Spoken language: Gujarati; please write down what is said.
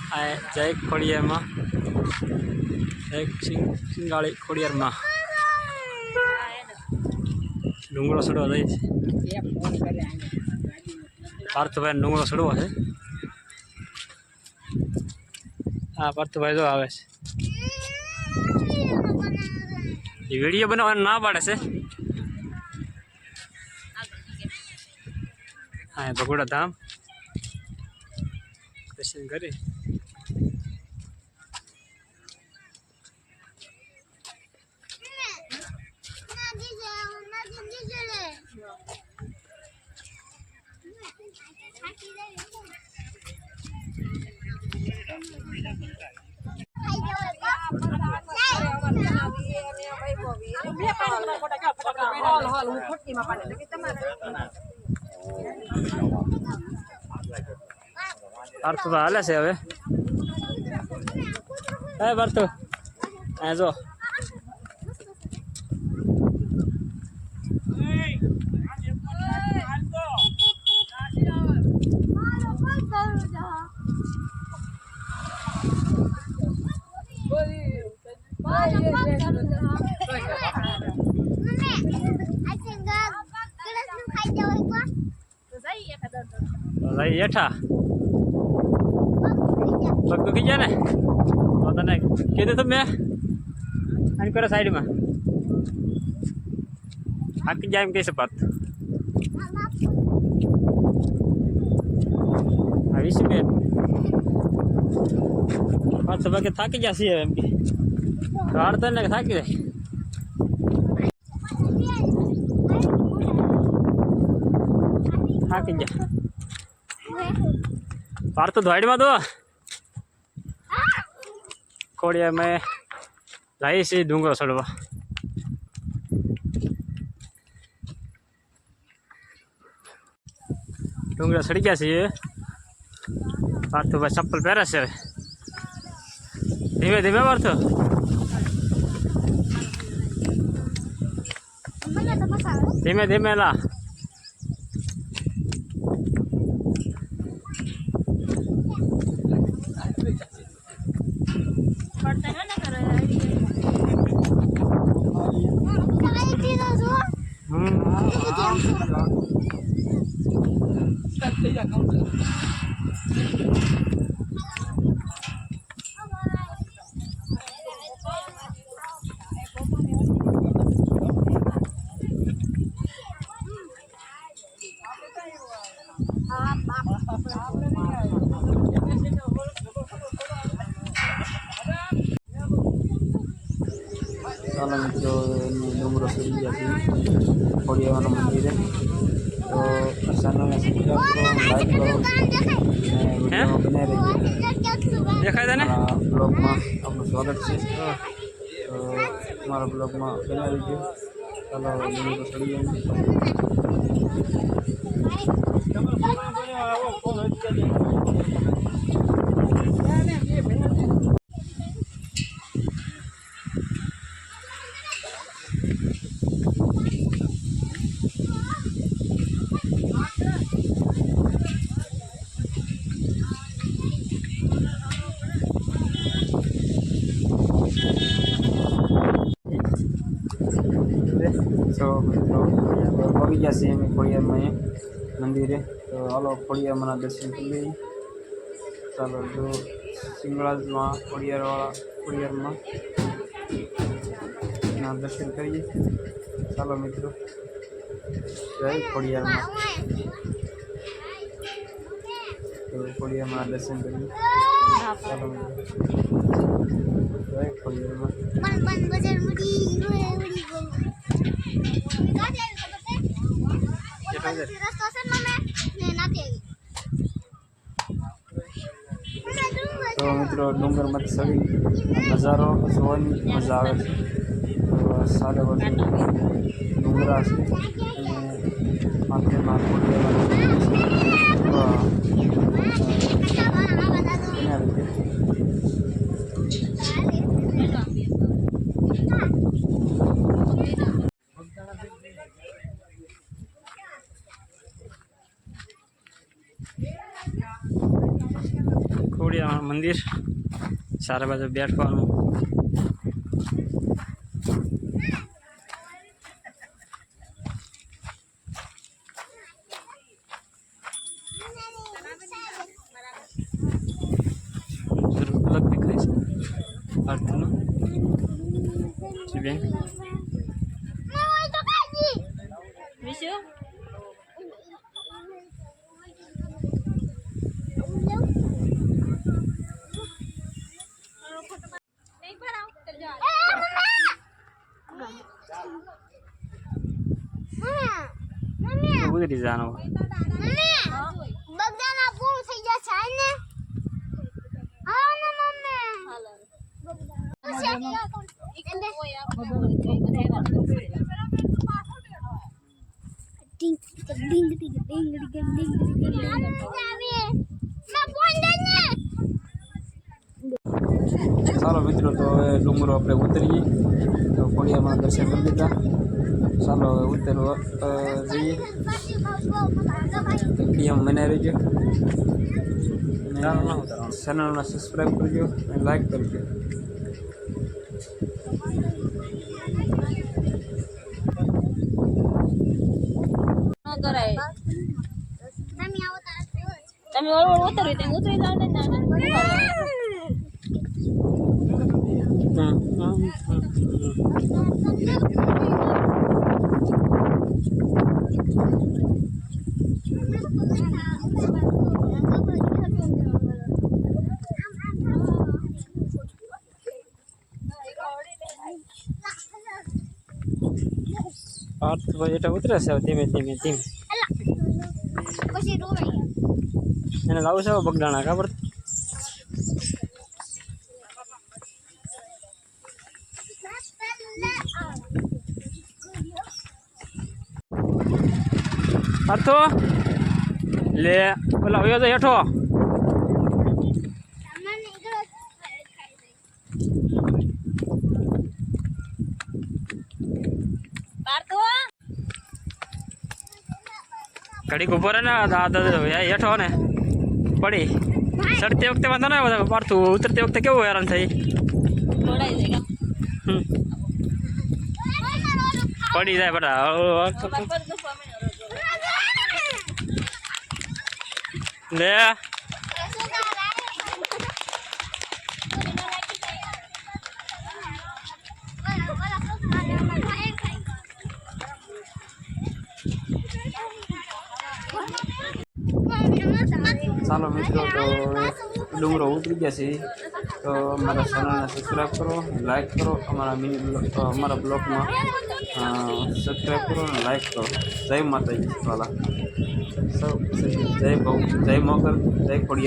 આ જય ખોડિયારમાં જય સિંગાળી ખોડિયારમાં ડુંગળો સડવા જાય છે પાર્થભાઈ ડુંગળો સડવો છે હા પાર્થભાઈ જો આવે છે એ વિડીયો બનાવવાનું ના પાડે છે હા ભગોડા ધામ દર્શન કરી પાર્થ તો હાલે છે હવે હે પાર્થ હા જો લઈ હેઠા પગ દુખી ગયા ને તો તને કીધું તું મેં આની કરો સાઈડમાં થાકી જાય એમ કહીશ પાર્થ આવીશ બેન પાર્થ બાકી થાકી જશે એમ કે હાડતો ને થાકી જાય થાકી જાય પાર્થ ધોઈડમાં તો ખોડિયા મેં લાવી છે ડુંગળો સડવા ડુંગળા સડી ગયા છે પાર્થભાઈ ચપ્પલ પહેરે છે ધીમે ધીમે પાર્થ ધીમે ધીમે લા ચાલો મિત્રો ડુંગરો સડી ગયા છે ખોડિયાવાનું મંદિર તો ચેનલને સબસ્ક્રાઈબ કરો લાઈક કરો અને વિડીયો બનાવી રહેજો દેખાય તને બ્લોગમાં આપનું સ્વાગત છે તો મારા બ્લોગમાં બનાવી રહેજો ચાલો ડુંગરો સડી ગયા તો પગી ગયા છીએ અમે ખોડિયારમાં મંદિરે તો હાલો ખોડિયામાંના દર્શન કરી લઈએ ચાલો જો સિંગળાજમાં ખોડિયારમાં ના દર્શન કરીએ ચાલો મિત્રો જય ખોડિયારમાં તો ખોડિયામાં દર્શન કરીએ ચાલો મિત્રો જય ખોડિયારમાં તો મિત્રો ડુંગરમાંથી સડી નજારો જોવાની મજા આવે છે તો સારા બાજુ ડુંગરા છે અને માથેમાં ખોડિયા મંદિર ચારે બાજુ બેઠવાનું અલગ દેખાય છે આરતીનું બેન ઉતરી જવાનું બગદાના પૂરું થઈ જશે ને હા ને મમ્મી ચાલો મિત્રો તો હવે ડુંગરો આપણે ઉતરીએ તો ખોડિયામાં દર્શન કરી લીધા ચાલો હવે ઉતરવા જઈએ વિડીયો બનાવી રહેજો ચેનલને સબસ્ક્રાઈબ કરજો અને લાઈક કરજો તમે ઉતરી જાવ ને એટલે ઉતરે છે ધીમે ધીમે ધીમે પછી રોવાય એને લાવું છે બગડાણા ખબર અર્થો લે ઓલા હોય તો હેઠો ઘડીક ઉભો રહે ને હેઠો ને પડી ચડતી વખતે વાંધો ના આવે પાડતું ઉતરતી વખતે કેવું હેરાન થઈ પડી જાય બટા લે ચાલો મિત્રો તો ડુંગરો ઉતરી ગયા છે તો અમારા ચેનલને સબસ્ક્રાઈબ કરો લાઈક કરો અમારા બ્લોગમાં સબસ્ક્રાઈબ કરો અને લાઈક કરો જય માતાજી વાલા સૌ જય ભૌ જય મોગલ જય ખોડિયાર